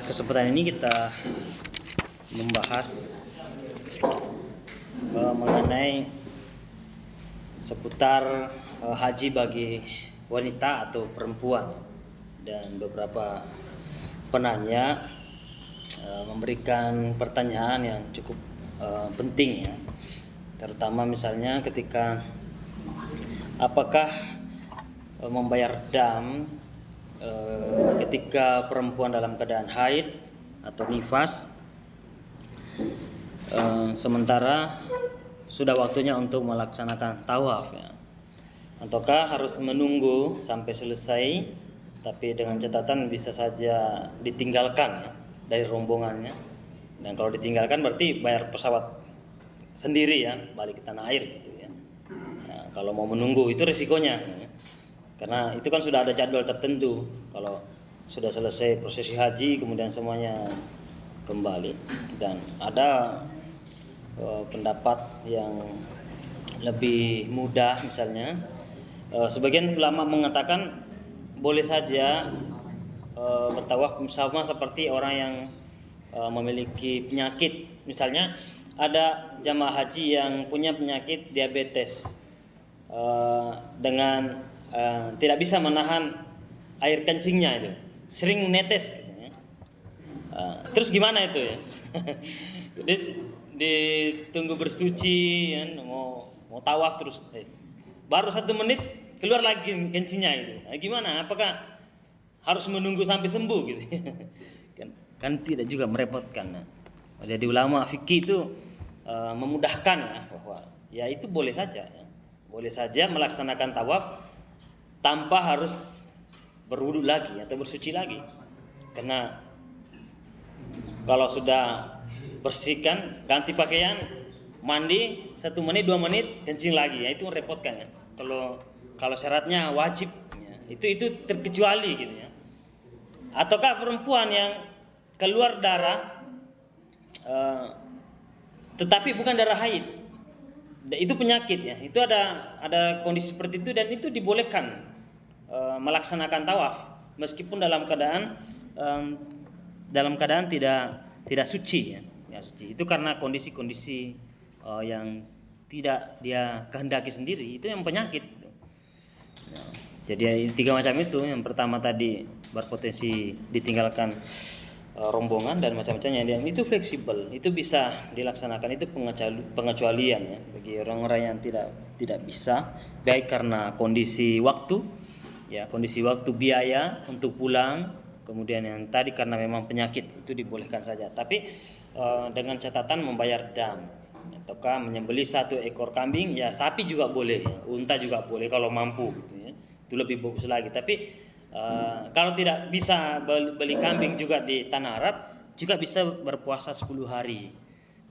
Kesempatan ini kita membahas mengenai seputar haji bagi wanita atau perempuan, dan beberapa penanya memberikan pertanyaan yang cukup penting ya, terutama misalnya ketika apakah membayar dam ketika perempuan dalam keadaan haid atau nifas, sementara sudah waktunya untuk melaksanakan tawaf ya, ataukah harus menunggu sampai selesai, tapi dengan catatan bisa saja ditinggalkan ya, dari rombongannya. Dan kalau ditinggalkan berarti bayar pesawat sendiri ya, balik ke tanah air gitu ya. Nah, kalau mau menunggu itu risikonya ya. Karena itu kan sudah ada jadwal tertentu. Kalau sudah selesai prosesi haji kemudian semuanya kembali, dan ada pendapat yang lebih mudah misalnya, sebagian ulama mengatakan boleh saja bertawaf sama seperti orang yang memiliki penyakit. Misalnya ada jamaah haji yang punya penyakit diabetes, dengan tidak bisa menahan air kencingnya, itu sering netes gitu ya. Terus gimana itu ya? Ditunggu bersuci ya, mau tawaf terus baru 1 menit keluar lagi kencingnya itu. Nah, gimana? Apakah harus menunggu sampai sembuh gitu? kan tidak juga, merepotkan ya. Jadi ulama fikih itu memudahkan ya, bahwa ya itu boleh saja ya. Boleh saja melaksanakan tawaf tanpa harus berwudu lagi atau bersuci lagi. Karena kalau sudah bersihkan, ganti pakaian, mandi 1 menit 2 menit kencing lagi, ya itu merepotkan ya. Kalau syaratnya wajib ya, itu terkecuali gitu ya. Ataukah perempuan yang keluar darah tetapi bukan darah haid, itu penyakit ya, itu ada kondisi seperti itu, dan itu dibolehkan melaksanakan tawaf meskipun dalam keadaan tidak suci ya, suci. Itu karena kondisi-kondisi yang tidak dia kehendaki sendiri, itu yang penyakit. Jadi 3 macam itu. Yang pertama tadi berpotensi ditinggalkan rombongan dan macam-macamnya, dan itu fleksibel, itu bisa dilaksanakan, itu pengecualian ya bagi orang-orang yang tidak bisa, baik karena kondisi waktu ya, biaya untuk pulang, kemudian yang tadi karena memang penyakit, itu dibolehkan saja. Tapi dengan catatan membayar dam, ataukah menyembelih 1 ekor kambing ya, sapi juga boleh ya, unta juga boleh kalau mampu gitu ya, itu lebih bagus lagi. Tapi kalau tidak bisa beli kambing juga di tanah Arab, juga bisa berpuasa 10 hari,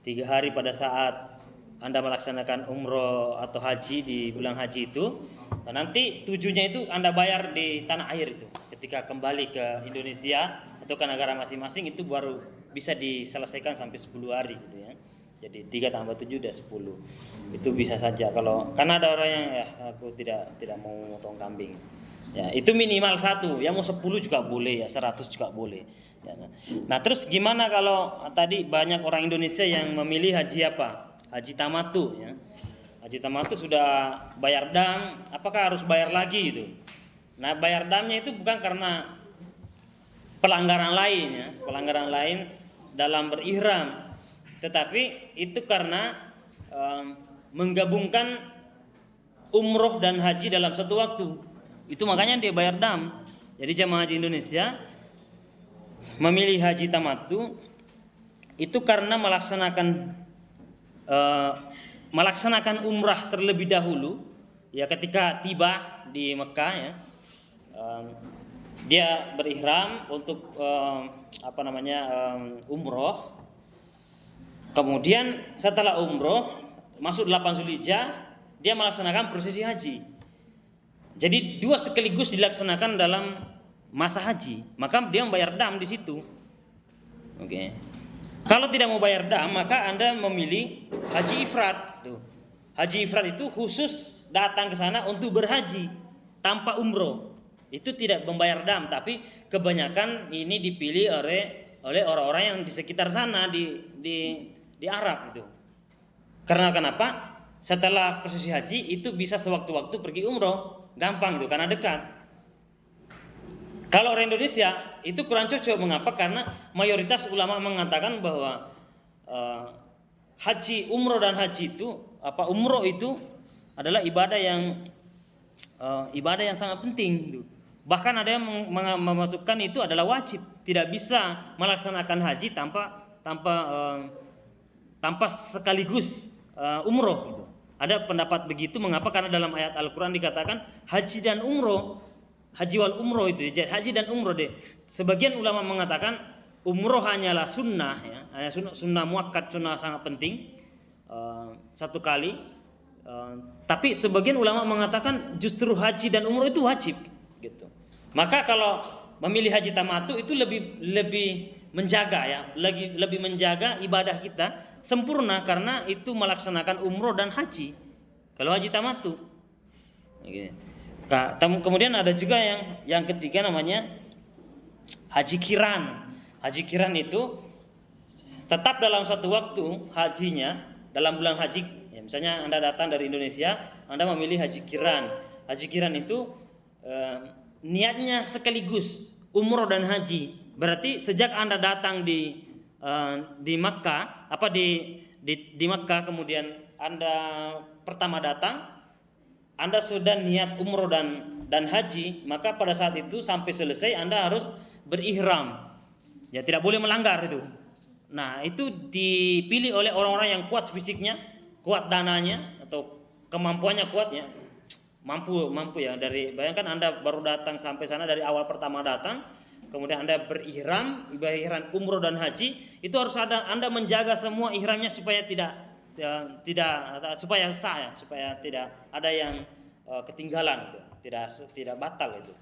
3 hari pada saat Anda melaksanakan umroh atau haji di bulan haji itu. Nah, nanti 7-nya itu Anda bayar di tanah air itu. Ketika kembali ke Indonesia atau ke negara masing-masing, itu baru bisa diselesaikan sampai 10 hari gitu ya. Jadi 3 tambah 7 udah 10. Itu bisa saja. Karena ada orang yang ya aku tidak mau motong kambing. Ya, itu minimal 1. Ya mau 10 juga boleh ya, 100 juga boleh. Ya, nah, terus gimana kalau tadi banyak orang Indonesia yang memilih haji apa? Haji tamatu ya. Haji tamatu sudah bayar dam, apakah harus bayar lagi itu? Nah, bayar damnya itu bukan karena pelanggaran lain ya, pelanggaran lain dalam berihram, tetapi itu karena menggabungkan umroh dan haji dalam satu waktu. Itu makanya dia bayar dam. Jadi jemaah haji Indonesia memilih haji tamatu itu karena melaksanakan umrah terlebih dahulu ya. Ketika tiba di Mekah ya, dia berihram untuk umroh. Kemudian setelah umroh masuk 8 Zulhijjah, dia melaksanakan prosesi haji. Jadi 2 sekaligus dilaksanakan dalam masa haji, maka dia membayar dam di situ. Oke. Kalau tidak mau bayar dam, maka Anda memilih haji ifrad. Tuh. Haji ifrad itu khusus datang ke sana untuk berhaji tanpa umroh. Itu tidak membayar dam, tapi kebanyakan ini dipilih oleh orang-orang yang di sekitar sana di Arab itu. Karena kenapa? Setelah prosesi haji itu bisa sewaktu-waktu pergi umroh, gampang itu karena dekat. Kalau orang Indonesia itu kurang cocok, mengapa? Karena mayoritas ulama mengatakan bahwa haji, umroh dan haji itu umroh itu adalah ibadah yang sangat penting gitu. Bahkan ada yang memasukkan itu adalah wajib, tidak bisa melaksanakan haji tanpa sekaligus umroh gitu. Ada pendapat begitu, mengapa? Karena dalam ayat Al-Quran dikatakan haji dan umroh, haji wal umroh itu, haji dan umroh deh. Sebagian ulama mengatakan umroh hanyalah sunnah, ya, hanya sunnah muakkad, sunnah sangat penting satu kali. Tapi sebagian ulama mengatakan justru haji dan umroh itu wajib, gitu. Maka kalau memilih haji tamattu itu lebih menjaga, ya, lebih menjaga ibadah kita sempurna karena itu melaksanakan umroh dan haji. Kalau haji tamattu. Kemudian ada juga yang ketiga namanya haji kiran. Haji kiran itu tetap dalam satu waktu hajinya dalam bulan haji. Ya, misalnya Anda datang dari Indonesia, Anda memilih haji kiran. Haji kiran itu niatnya sekaligus umroh dan haji. Berarti sejak Anda datang di Makkah, di Makkah, kemudian Anda pertama datang, Anda sudah niat umroh dan haji, maka pada saat itu sampai selesai Anda harus berihram. Ya, tidak boleh melanggar itu. Nah, itu dipilih oleh orang-orang yang kuat fisiknya, kuat dananya atau kemampuannya kuatnya. Mampu ya, bayangkan Anda baru datang sampai sana dari awal pertama datang, kemudian Anda berihram umroh dan haji, itu harus Anda menjaga semua ihramnya supaya supaya sah, ya, supaya tidak ada yang ketinggalan itu, tidak batal itu,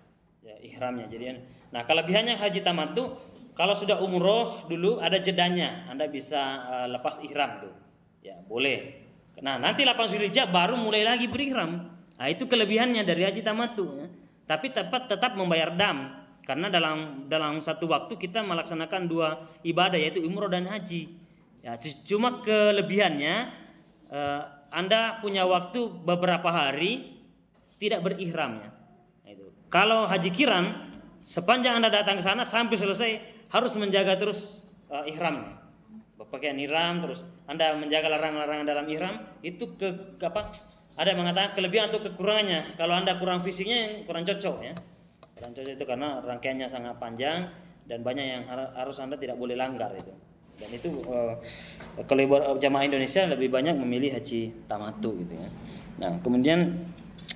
ya, ihramnya. Jadi, nah, kelebihannya haji tamattu, kalau sudah umroh dulu ada jedanya, Anda bisa lepas ihram tuh, ya boleh. Nah, nanti 8 Zulhijjah baru mulai lagi berihram. Nah, itu kelebihannya dari haji tamattu, ya. Tapi tetap membayar dam. Karena dalam satu waktu kita melaksanakan 2 ibadah, yaitu umroh dan haji. Ya, cuma kelebihannya Anda punya waktu beberapa hari tidak berihram, ya. Itu. Kalau haji kiran, sepanjang Anda datang ke sana sampai selesai harus menjaga terus ihramnya. Berpakaian ihram terus. Anda menjaga larangan-larangan dalam ihram, itu ada yang mengatakan kelebihan atau kekurangannya. Kalau Anda kurang fisiknya, kurang cocok, ya. Cocok itu karena rangkaiannya sangat panjang dan banyak yang harus Anda tidak boleh langgar itu. Dan itu kalau jamaah Indonesia lebih banyak memilih haji tamattu gitu, ya. Nah, kemudian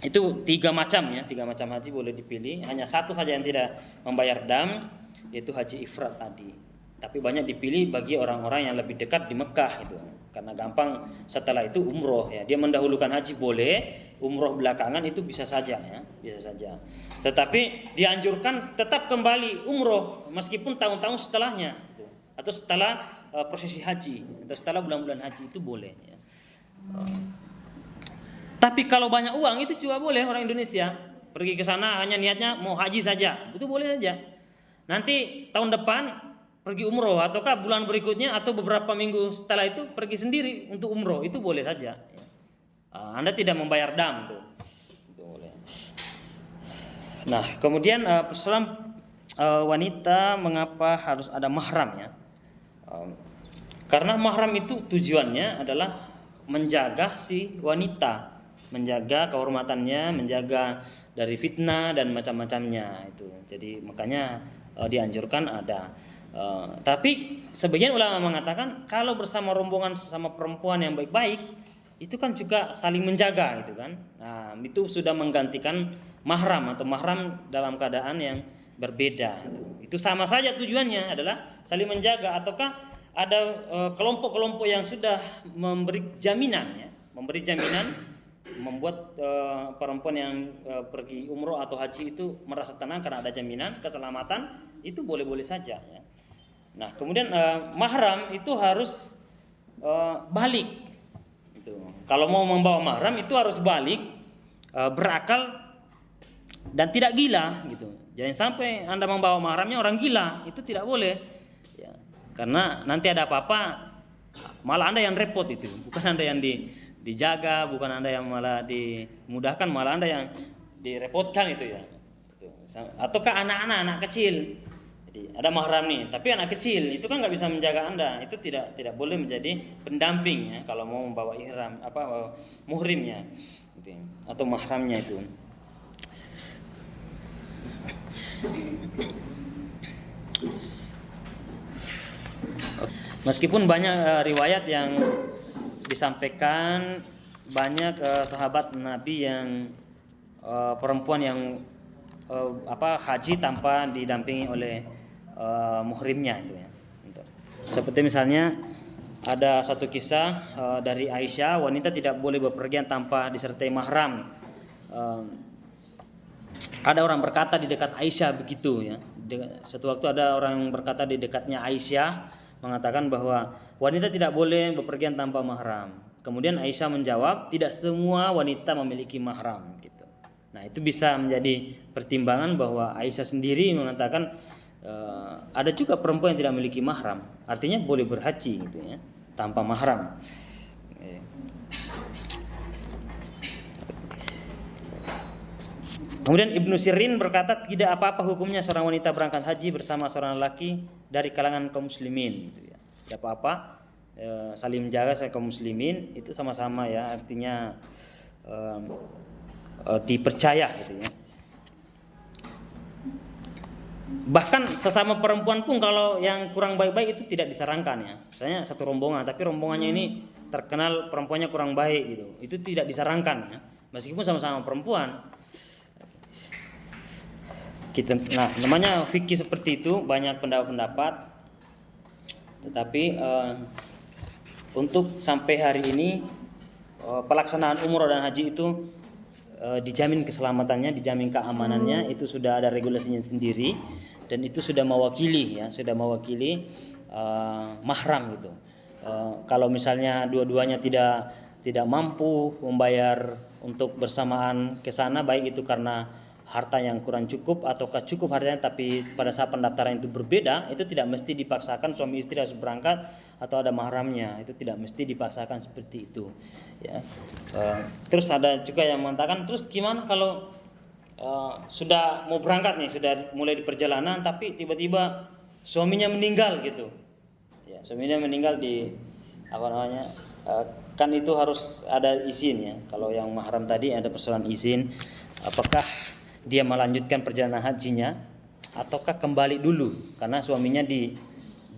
itu 3 macam, ya, 3 macam haji boleh dipilih. Hanya satu saja yang tidak membayar dam, yaitu haji ifrad tadi. Tapi banyak dipilih bagi orang-orang yang lebih dekat di Mekah itu. Karena gampang setelah itu umroh, ya. Dia mendahulukan haji boleh, umroh belakangan itu bisa saja, ya, bisa saja. Tetapi dianjurkan tetap kembali umroh meskipun tahun-tahun setelahnya, gitu. Atau setelah prosesi haji atau setelah bulan-bulan haji itu boleh, ya. Tapi kalau banyak uang itu juga boleh orang Indonesia pergi ke sana hanya niatnya mau haji saja, itu boleh saja. Nanti tahun depan pergi umroh, ataukah bulan berikutnya atau beberapa minggu setelah itu pergi sendiri untuk umroh, itu boleh saja, ya. Anda tidak membayar dam tuh. Itu boleh. Nah, kemudian persoalan wanita mengapa harus ada mahram, ya? Karena mahram itu tujuannya adalah menjaga si wanita, menjaga kehormatannya, menjaga dari fitnah dan macam-macamnya itu. Jadi makanya dianjurkan ada. Tapi sebagian ulama mengatakan kalau bersama rombongan sesama perempuan yang baik-baik itu kan juga saling menjaga gitu kan. Nah, itu sudah menggantikan mahram atau mahram dalam keadaan yang berbeda itu sama saja tujuannya adalah saling menjaga. Ataukah ada kelompok-kelompok yang sudah memberi jaminan, ya, membuat perempuan yang pergi umroh atau haji itu merasa tenang karena ada jaminan keselamatan, itu boleh-boleh saja, ya. Nah, kemudian mahram itu harus balik. Itu. Kalau mau membawa mahram itu harus balik, berakal dan tidak gila gitu. Jangan sampai Anda membawa mahramnya orang gila, itu tidak boleh. Ya, karena nanti ada apa-apa malah Anda yang repot itu, bukan Anda yang dijaga, bukan Anda yang malah dimudahkan, malah Anda yang direpotkan itu ya. Ataukah anak kecil. Jadi ada mahram nih, tapi anak kecil itu kan nggak bisa menjaga Anda, itu tidak boleh menjadi pendamping ya kalau mau membawa ihram muhrimnya gitu, atau mahramnya itu. Meskipun banyak riwayat yang disampaikan banyak sahabat Nabi yang perempuan yang haji tanpa didampingi oleh muhrimnya itu ya. Seperti misalnya ada satu kisah dari Aisyah, wanita tidak boleh bepergian tanpa disertai mahram. Ada orang berkata di dekat Aisyah begitu ya. Suatu waktu ada orang berkata di dekatnya Aisyah mengatakan bahwa wanita tidak boleh bepergian tanpa mahram. Kemudian Aisyah menjawab, tidak semua wanita memiliki mahram gitu. Nah, itu bisa menjadi pertimbangan bahwa Aisyah sendiri mengatakan ada juga perempuan yang tidak memiliki mahram. Artinya boleh berhaji gitu ya, tanpa mahram. Kemudian Ibnu Sirin berkata, tidak apa-apa hukumnya seorang wanita berangkat haji bersama seorang laki dari kalangan kaum muslimin gitu ya. Tidak apa-apa, saling menjaga kaum muslimin itu sama-sama ya, artinya dipercaya gitu ya. Bahkan sesama perempuan pun kalau yang kurang baik-baik itu tidak disarankan ya. Misalnya satu rombongan tapi rombongannya ini terkenal perempuannya kurang baik gitu, itu tidak disarankan ya, meskipun sama-sama perempuan. Nah, namanya fikih seperti itu, banyak pendapat-pendapat. Tetapi untuk sampai hari ini pelaksanaan umroh dan haji itu dijamin keselamatannya, dijamin keamanannya, itu sudah ada regulasinya sendiri dan itu sudah mewakili mahram gitu. Kalau misalnya dua-duanya tidak mampu membayar untuk bersamaan ke sana, baik itu karena harta yang kurang cukup ataukah cukup hartanya tapi pada saat pendaftaran itu berbeda, itu tidak mesti dipaksakan suami istri harus berangkat atau ada mahramnya, itu tidak mesti dipaksakan seperti itu ya. Terus ada juga yang mengatakan, terus gimana kalau sudah mau berangkat nih, sudah mulai di perjalanan tapi tiba-tiba suaminya meninggal gitu ya, suaminya meninggal di kan itu harus ada izin ya. Kalau yang mahram tadi ada persoalan izin, apakah dia melanjutkan perjalanan hajinya ataukah kembali dulu karena suaminya di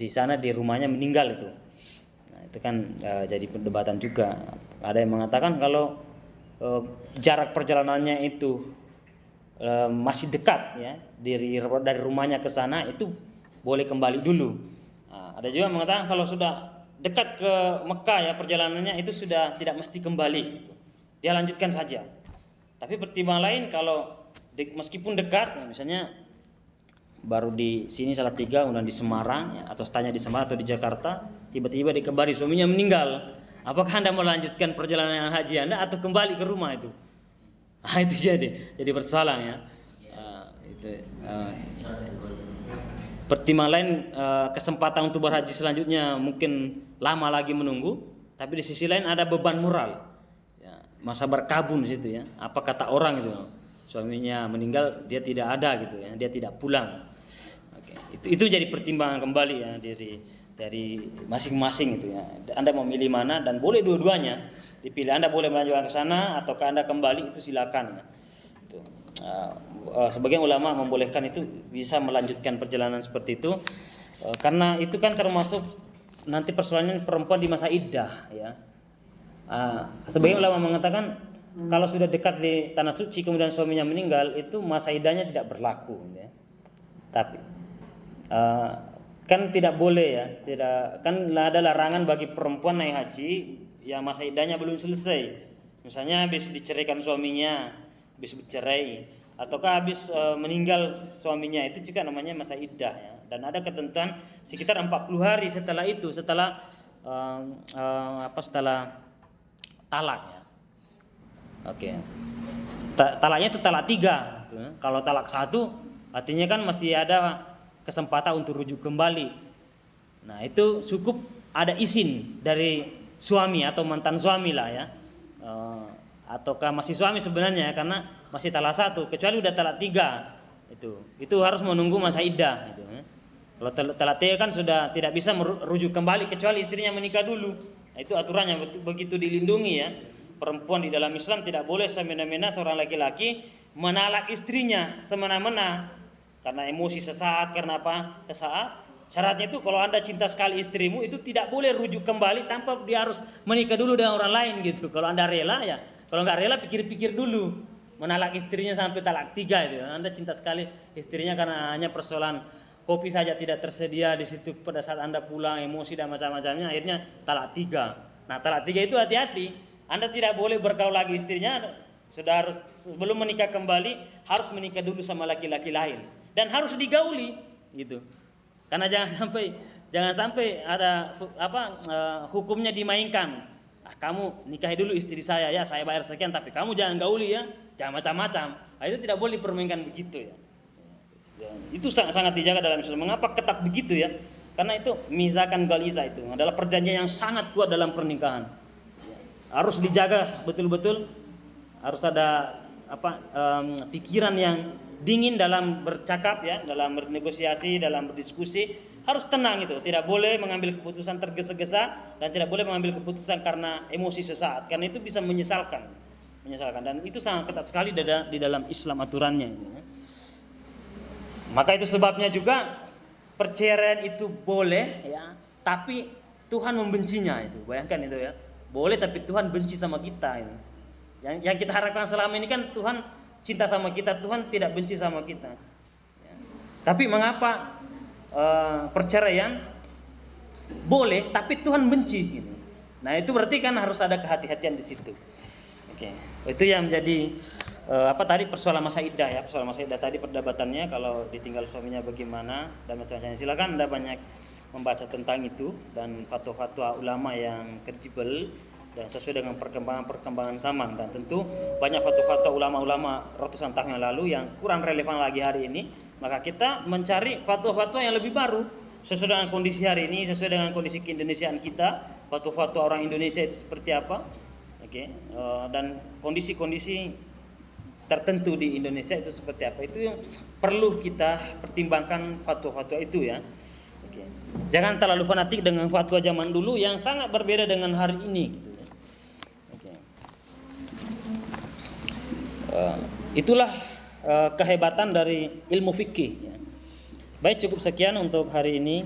sana di rumahnya meninggal itu. Nah, itu kan jadi perdebatan juga. Ada yang mengatakan kalau jarak perjalanannya itu masih dekat ya, dari rumahnya ke sana itu boleh kembali dulu. Nah, ada juga yang mengatakan kalau sudah dekat ke Mekah ya perjalanannya itu sudah tidak mesti kembali gitu. Dia lanjutkan saja. Tapi pertimbangan lain kalau meskipun dekat, misalnya baru di sini Salatiga, kemudian di Semarang, ya, atau setanya di Semarang atau di Jakarta, tiba-tiba dikabari suaminya meninggal, apakah Anda melanjutkan perjalanan haji Anda atau kembali ke rumah itu? Itu jadi persoalan ya. Pertimbangan lain, kesempatan untuk berhaji selanjutnya mungkin lama lagi menunggu, tapi di sisi lain ada beban moral, ya, masa berkabung di situ ya. Apa kata orang itu? Suaminya meninggal, dia tidak ada gitu ya, dia tidak pulang. Oke, itu jadi pertimbangan kembali ya dari masing-masing itu ya. Anda mau milih mana dan boleh dua-duanya dipilih. Anda boleh melanjutkan ke sana ataukah Anda kembali, itu silakan. Itu. Sebagian ulama membolehkan itu, bisa melanjutkan perjalanan seperti itu karena itu kan termasuk nanti persoalannya perempuan di masa iddah ya. Sebagian ulama mengatakan kalau sudah dekat di tanah suci kemudian suaminya meninggal, itu masa iddahnya tidak berlaku ya. Tapi kan tidak boleh ya, kan ada larangan bagi perempuan naik haji yang masa iddahnya belum selesai. Misalnya habis diceraikan suaminya, habis bercerai, ataukah habis meninggal suaminya, itu juga namanya masa iddah ya. Dan ada ketentuan sekitar 40 hari setelah itu, setelah talak ya. Oke. Talaknya itu talak 3. gitu. Kalau talak satu artinya kan masih ada kesempatan untuk rujuk kembali. Nah, itu cukup ada izin dari suami atau mantan suami lah ya. Ataukah masih suami sebenarnya karena masih talak satu, kecuali udah talak tiga itu harus menunggu masa iddah gitu. Kalau talak tiga kan sudah tidak bisa merujuk kembali kecuali istrinya menikah dulu. Nah, itu aturannya begitu dilindungi ya. Perempuan di dalam Islam tidak boleh semena-mena seorang laki-laki menalak istrinya semena-mena karena emosi sesaat, karena apa? Sesaat. Syaratnya itu kalau Anda cinta sekali istrimu itu tidak boleh rujuk kembali tanpa dia harus menikah dulu dengan orang lain gitu. Kalau Anda rela ya, kalau nggak rela pikir-pikir dulu. Menalak istrinya sampai talak tiga itu. Anda cinta sekali istrinya karena hanya persoalan kopi saja tidak tersedia di situ pada saat Anda pulang, emosi dan macam-macamnya, akhirnya talak tiga. Nah, talak tiga itu hati-hati. Anda tidak boleh bergaul lagi istrinya, sudah harus sebelum menikah kembali harus menikah dulu sama laki-laki lain dan harus digauli gitu. Karena jangan sampai ada hukumnya dimainkan. Kamu nikahi dulu istri saya ya, saya bayar sekian, tapi kamu jangan gauli ya, jangan macam-macam. Nah, itu tidak boleh dipermainkan begitu ya. Itu sangat dijaga dalam Islam. Mengapa ketat begitu ya? Karena itu mizakan galiza itu adalah perjanjian yang sangat kuat dalam pernikahan. Harus dijaga betul-betul. Harus ada pikiran yang dingin dalam bercakap ya, dalam bernegosiasi, dalam berdiskusi. Harus tenang itu. Tidak boleh mengambil keputusan tergesa-gesa dan tidak boleh mengambil keputusan karena emosi sesaat. Karena itu bisa menyesalkan. Dan itu sangat ketat sekali di dalam Islam aturannya. Maka itu sebabnya juga perceraian itu boleh ya, tapi Tuhan membencinya itu. Bayangkan itu ya. Boleh tapi Tuhan benci sama kita itu. Yang kita harapkan selama ini kan Tuhan cinta sama kita, Tuhan tidak benci sama kita. Ya. Tapi mengapa perceraian boleh tapi Tuhan benci gitu. Nah, itu berarti kan harus ada kehati-hatian di situ. Oke. Itu yang menjadi tadi persoalan masa iddah ya. Persoalan masa iddah tadi perdebatannya kalau ditinggal suaminya bagaimana dan macam-macam. Silakan Anda banyak membaca tentang itu dan fatwa-fatwa ulama yang kredibel dan sesuai dengan perkembangan zaman, dan tentu banyak fatwa-fatwa ulama-ulama ratusan tahun yang lalu yang kurang relevan lagi hari ini. Maka kita mencari fatwa-fatwa yang lebih baru sesuai dengan kondisi hari ini, sesuai dengan kondisi keindonesiaan kita. Fatwa-fatwa orang Indonesia itu seperti apa? Dan kondisi-kondisi tertentu di Indonesia itu seperti apa, itu yang perlu kita pertimbangkan fatwa-fatwa itu ya. Jangan terlalu fanatik dengan fatwa zaman dulu yang sangat berbeda dengan hari ini gitu ya. Itulah kehebatan dari ilmu fikih ya. Baik, cukup sekian untuk hari ini.